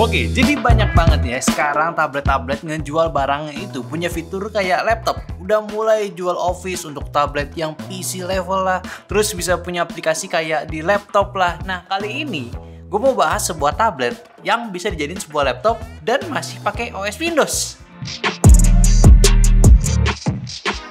Oke, jadi banyak banget ya sekarang tablet-tablet ngejual barangnya itu punya fitur kayak laptop. Udah mulai jual Office untuk tablet yang PC level lah, terus bisa punya aplikasi kayak di laptop lah. Nah, kali ini gue mau bahas sebuah tablet yang bisa dijadiin sebuah laptop dan masih pakai OS Windows.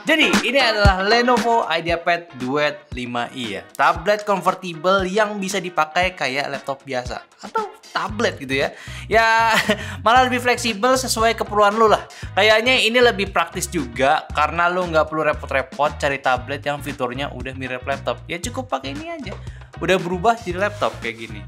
Jadi ini adalah Lenovo IdeaPad Duet 5i ya. Tablet convertible yang bisa dipakai kayak laptop biasa atau tablet gitu ya. Ya malah lebih fleksibel sesuai keperluan lu lah. Kayaknya ini lebih praktis juga karena lu nggak perlu repot-repot cari tablet yang fiturnya udah mirip laptop. Ya cukup pakai ini aja. Udah berubah jadi laptop kayak gini.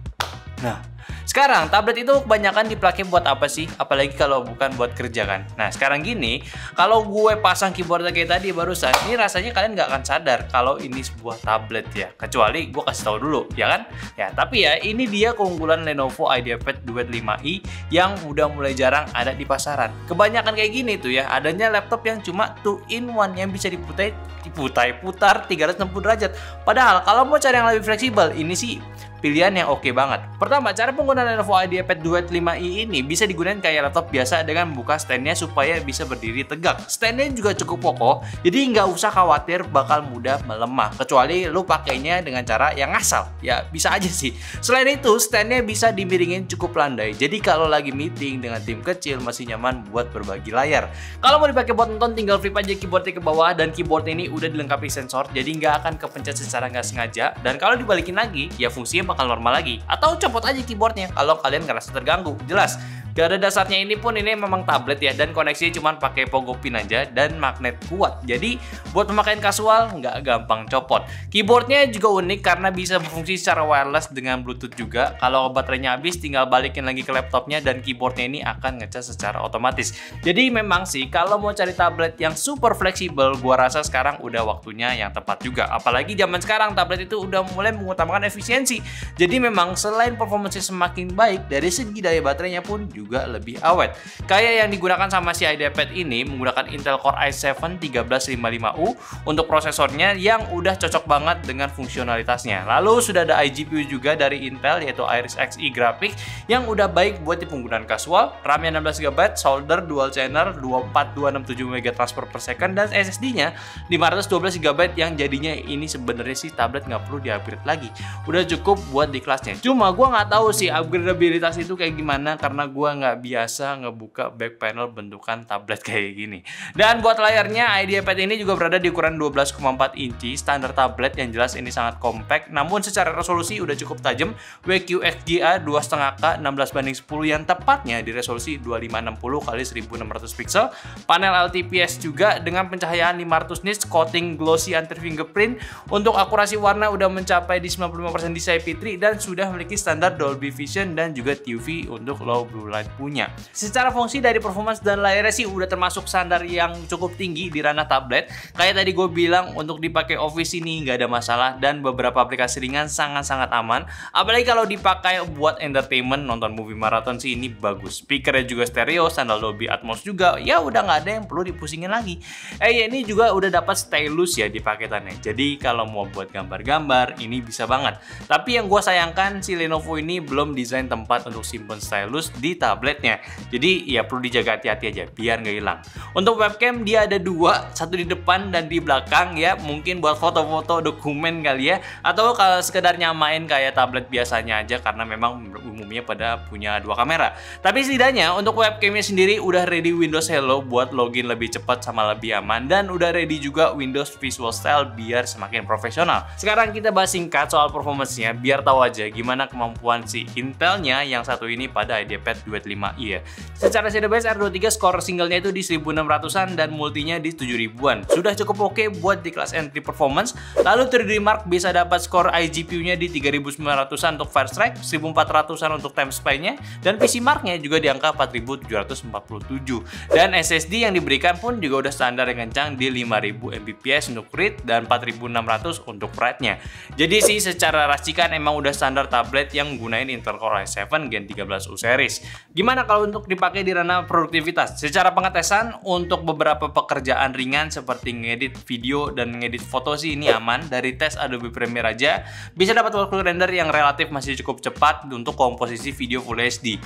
Nah, sekarang tablet itu kebanyakan dipakai buat apa sih? Apalagi kalau bukan buat kerja kan. Nah, sekarang gini, kalau gue pasang keyboardnya kayak tadi barusan, ini rasanya kalian nggak akan sadar kalau ini sebuah tablet ya. Kecuali gue kasih tahu dulu, ya kan? Ya, tapi ya ini dia keunggulan Lenovo IdeaPad Duet 5i yang udah mulai jarang ada di pasaran. Kebanyakan kayak gini tuh ya, adanya laptop yang cuma 2-in-1 yang bisa diputar 360 derajat. Padahal kalau mau cari yang lebih fleksibel, ini sih pilihan yang oke banget. Pertama, cara penggunaan Lenovo IdeaPad Duet 5i ini bisa digunakan kayak laptop biasa dengan membuka standnya supaya bisa berdiri tegak. Standnya juga cukup kokoh, jadi nggak usah khawatir bakal mudah melemah. Kecuali lu pakainya dengan cara yang ngasal, ya bisa aja sih. Selain itu, standnya bisa dimiringin cukup landai. Jadi kalau lagi meeting dengan tim kecil masih nyaman buat berbagi layar. Kalau mau dipakai buat nonton, tinggal flip aja keyboardnya ke bawah dan keyboard ini udah dilengkapi sensor, jadi nggak akan kepencet secara nggak sengaja. Dan kalau dibalikin lagi, ya fungsinya bakal normal lagi. Atau copot aja keyboardnya kalau kalian ngerasa terganggu. Jelas, garda dasarnya ini pun ini memang tablet ya, dan koneksinya cuma pakai pogo pin aja dan magnet kuat. Jadi buat pemakaian kasual nggak gampang copot. Keyboardnya juga unik karena bisa berfungsi secara wireless dengan Bluetooth juga. Kalau baterainya habis tinggal balikin lagi ke laptopnya dan keyboardnya ini akan ngecas secara otomatis. Jadi memang sih kalau mau cari tablet yang super fleksibel, gua rasa sekarang udah waktunya yang tepat juga. Apalagi zaman sekarang tablet itu udah mulai mengutamakan efisiensi. Jadi memang selain performanya semakin baik, dari segi daya baterainya pun juga lebih awet. Kayak yang digunakan sama si IdeaPad ini menggunakan Intel Core i7 1355U untuk prosesornya yang udah cocok banget dengan fungsionalitasnya. Lalu sudah ada iGPU juga dari Intel yaitu Iris Xe Graphics yang udah baik buat di penggunaan kasual. RAM-nya 16GB, solder dual channel 24267 MB transfer per second dan SSD-nya 512GB yang jadinya ini sebenarnya sih tablet nggak perlu di-upgrade lagi. Udah cukup buat di kelasnya. Cuma gue nggak tahu sih upgradabilitas itu kayak gimana karena gue nggak biasa ngebuka back panel bentukan tablet kayak gini. Dan buat layarnya, IdeaPad ini juga berada di ukuran 12,4 inci standar tablet yang jelas ini sangat compact. Namun secara resolusi udah cukup tajam. WQXGA 2,5K 16:10 yang tepatnya di resolusi 2560x1600 pixel. Panel LTPS juga dengan pencahayaan 500 nits, coating glossy anti fingerprint. Untuk akurasi warna udah mencapai di 95% di CP3 dan sudah memiliki standar Dolby Vision dan juga TUV untuk low blue light punya. Secara fungsi dari performance dan layarnya sih udah termasuk standar yang cukup tinggi di ranah tablet. Kayak tadi gue bilang untuk dipakai Office ini nggak ada masalah dan beberapa aplikasi ringan sangat-sangat aman. Apalagi kalau dipakai buat entertainment, nonton movie marathon sih ini bagus. Speakernya juga stereo, standar Dolby Atmos juga. Ya udah nggak ada yang perlu dipusingin lagi. Ya ini juga udah dapat stylus ya di paketannya. Jadi kalau mau buat gambar-gambar ini bisa banget. Tapi yang gue sayangkan si Lenovo ini belum desain tempat untuk simpen stylus di tabletnya. Jadi ya perlu dijaga hati-hati aja biar nggak hilang. Untuk webcam dia ada dua, satu di depan dan di belakang ya. Mungkin buat foto-foto dokumen kali ya. Atau kalau sekedar nyamain kayak tablet biasanya aja karena memang umumnya pada punya dua kamera. Tapi setidaknya untuk webcamnya sendiri udah ready Windows Hello buat login lebih cepat sama lebih aman. Dan udah ready juga Windows Visual Style biar semakin profesional. Sekarang kita bahas singkat soal performance-nya biar tahu aja gimana kemampuan si Intelnya yang satu ini pada IdeaPad Duet 5i ya. Secara CDBS R23 skor singlenya itu di 1600-an dan multinya di 7000-an. Sudah cukup oke buat di kelas entry performance. Lalu 3D Mark bisa dapat skor iGPU-nya di 3900-an untuk Firestrike, 1400-an untuk Time Spy-nya, dan PC Mark-nya juga di angka 4747. Dan SSD yang diberikan pun juga udah standar yang kencang di 5000 Mbps untuk read dan 4600 untuk write-nya. Jadi sih secara racikan emang udah standar tablet yang gunain Intel Core i7 Gen 13U series. Gimana kalau untuk dipakai di ranah produktivitas? Secara pengetesan untuk beberapa pekerjaan ringan seperti ngedit video dan ngedit foto sih ini aman. Dari tes Adobe Premiere aja bisa dapat waktu render yang relatif masih cukup cepat untuk komposisi video Full HD.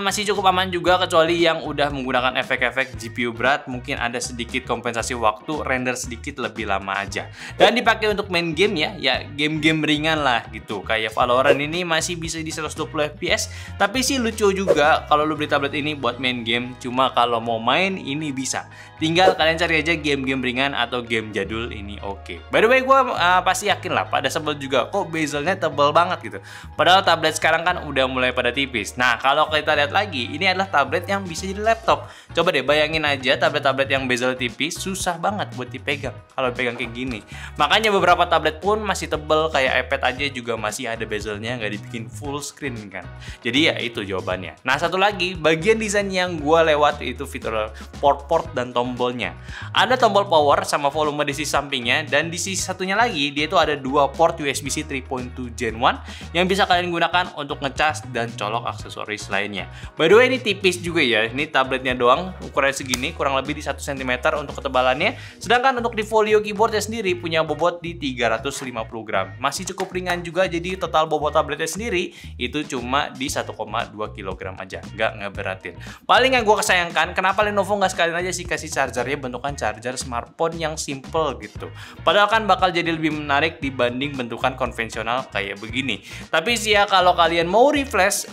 Masih cukup aman juga kecuali yang udah menggunakan efek-efek GPU berat, mungkin ada sedikit kompensasi waktu render sedikit lebih lama aja. Dan dipakai untuk main game ya game-game ringan lah gitu. Kayak Valorant ini masih bisa di 120 fps, tapi sih lucu juga kalau lu beli tablet ini buat main game. Cuma kalau mau main ini bisa, tinggal kalian cari aja game-game ringan atau game jadul ini oke. By the way, gue pasti yakin lah pada sebel juga kok bezelnya tebal banget gitu, padahal tablet sekarang kan udah mulai pada tipis. Nah kalau kita lihat lagi, ini adalah tablet yang bisa jadi laptop. Coba deh bayangin aja tablet-tablet yang bezel tipis susah banget buat dipegang kalau pegang kayak gini. Makanya beberapa tablet pun masih tebel, kayak iPad aja juga masih ada bezelnya, nggak dibikin full screen kan. Jadi ya itu jawabannya. Nah satu lagi, bagian desain yang gue lewat itu fitur port dan tombolnya. Ada tombol power sama volume di sisi sampingnya, dan di sisi satunya lagi dia itu ada dua port USB-C 3.2 Gen 1 yang bisa kalian gunakan untuk ngecas dan colok aksesoris lainnya. By the way ini tipis juga ya, ini tabletnya doang ukurannya segini, kurang lebih di 1 cm untuk ketebalannya. Sedangkan untuk di folio keyboardnya sendiri punya bobot di 350 gram. Masih cukup ringan juga, jadi total bobot tabletnya sendiri itu cuma di 1,2 kg aja, nggak ngeberatin. Paling yang gue kesayangkan, kenapa Lenovo nggak sekalian aja sih kasih chargernya bentukan charger smartphone yang simple gitu. Padahal kan bakal jadi lebih menarik dibanding bentukan konvensional kayak begini. Tapi sih ya kalau kalian mau replace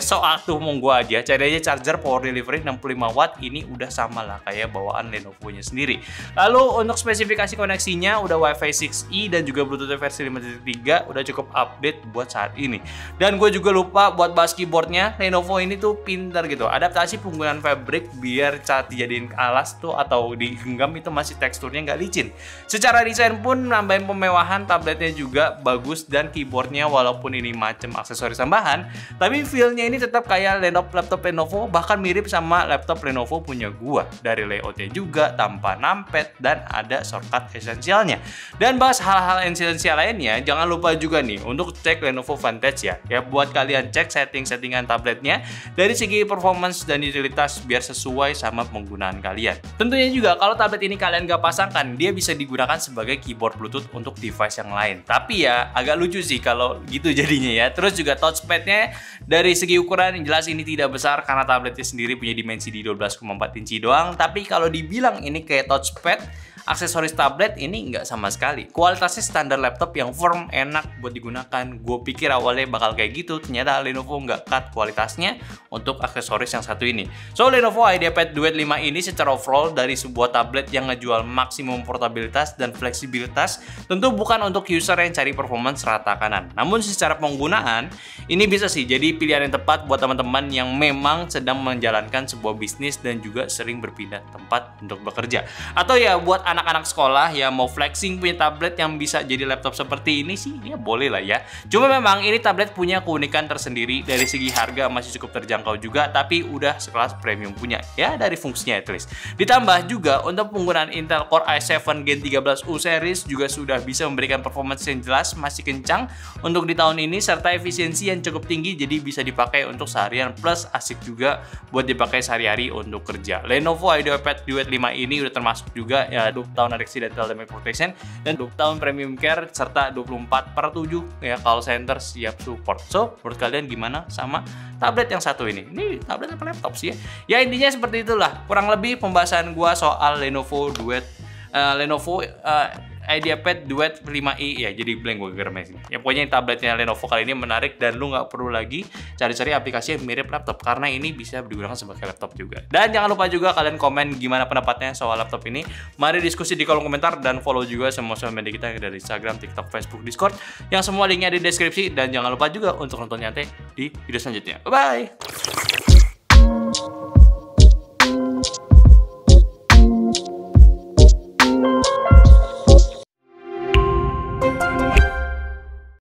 soal tuh mau gue aja cari aja charger power delivery 65 watt, ini udah sama lah kayak bawaan Lenovo-nya sendiri. Lalu untuk spesifikasi koneksinya udah Wi-Fi 6E dan juga Bluetooth versi 5.3, udah cukup update buat saat ini. Dan gue juga lupa buat bahas keyboardnya, Lenovo ini tuh pinter gitu, adaptasi penggunaan fabric biar saat dijadiin alas tuh atau digenggam itu masih teksturnya nggak licin. Secara desain pun nambahin pemewahan, tabletnya juga bagus, dan keyboardnya walaupun ini macam aksesoris tambahan, tapi feel-nya ini tetap kayak laptop Lenovo, bahkan mirip sama laptop Lenovo punya gua. Dari layoutnya juga tanpa numpad dan ada shortcut esensialnya. Dan bahas hal-hal esensial lainnya, jangan lupa juga nih untuk cek Lenovo Vantage ya buat kalian cek settingan tabletnya dari segi performance dan utilitas biar sesuai sama penggunaan kalian. Tentunya juga kalau tablet ini kalian gak pasangkan, dia bisa digunakan sebagai keyboard Bluetooth untuk device yang lain. Tapi ya agak lucu sih kalau gitu jadinya ya. Terus juga touchpadnya dari segi ukuran yang jelas ini tidak besar karena tabletnya sendiri punya dimensi di 12,4 inci doang. Tapi kalau dibilang ini kayak touchpad, aksesoris tablet ini nggak sama sekali. Kualitasnya standar laptop yang firm, enak buat digunakan. Gue pikir awalnya bakal kayak gitu, ternyata Lenovo nggak cut kualitasnya untuk aksesoris yang satu ini. So Lenovo IdeaPad Duet 5 ini secara overall dari sebuah tablet yang ngejual maksimum portabilitas dan fleksibilitas, tentu bukan untuk user yang cari performance rata kanan. Namun secara penggunaan ini bisa sih jadi pilihan yang tepat buat teman-teman yang memang sedang menjalankan sebuah bisnis dan juga sering berpindah tempat untuk bekerja. Atau ya buat anak-anak sekolah yang mau flexing punya tablet yang bisa jadi laptop seperti ini sih, ya boleh lah ya. Cuma memang ini tablet punya keunikan tersendiri, dari segi harga masih cukup terjangkau juga, tapi udah sekelas premium punya ya dari fungsinya at least. Ditambah juga untuk penggunaan Intel Core i7 Gen 13U series juga sudah bisa memberikan performance yang jelas masih kencang untuk di tahun ini, serta efisiensi yang cukup tinggi, jadi bisa dipakai untuk seharian plus asik juga buat dipakai sehari-hari untuk kerja. Lenovo IdeaPad Duet 5 ini udah termasuk juga ya 20 tahun Accidental Damage Protection dan 20 tahun Premium Care serta 24/7 ya call center siap support. So menurut kalian gimana sama tablet yang satu ini? Ini tablet apa laptop sih ya? Ya intinya seperti itulah kurang lebih pembahasan gua soal Lenovo IdeaPad Duet 5i ya, jadi blank gue gemes ini. Ya pokoknya tabletnya Lenovo kali ini menarik dan lu nggak perlu lagi cari-cari aplikasi yang mirip laptop karena ini bisa digunakan sebagai laptop juga. Dan jangan lupa juga kalian komen gimana pendapatnya soal laptop ini. Mari diskusi di kolom komentar dan follow juga semua sosial media kita dari Instagram, TikTok, Facebook, Discord yang semua linknya di deskripsi, dan jangan lupa juga untuk nonton nyantai di video selanjutnya. Bye bye.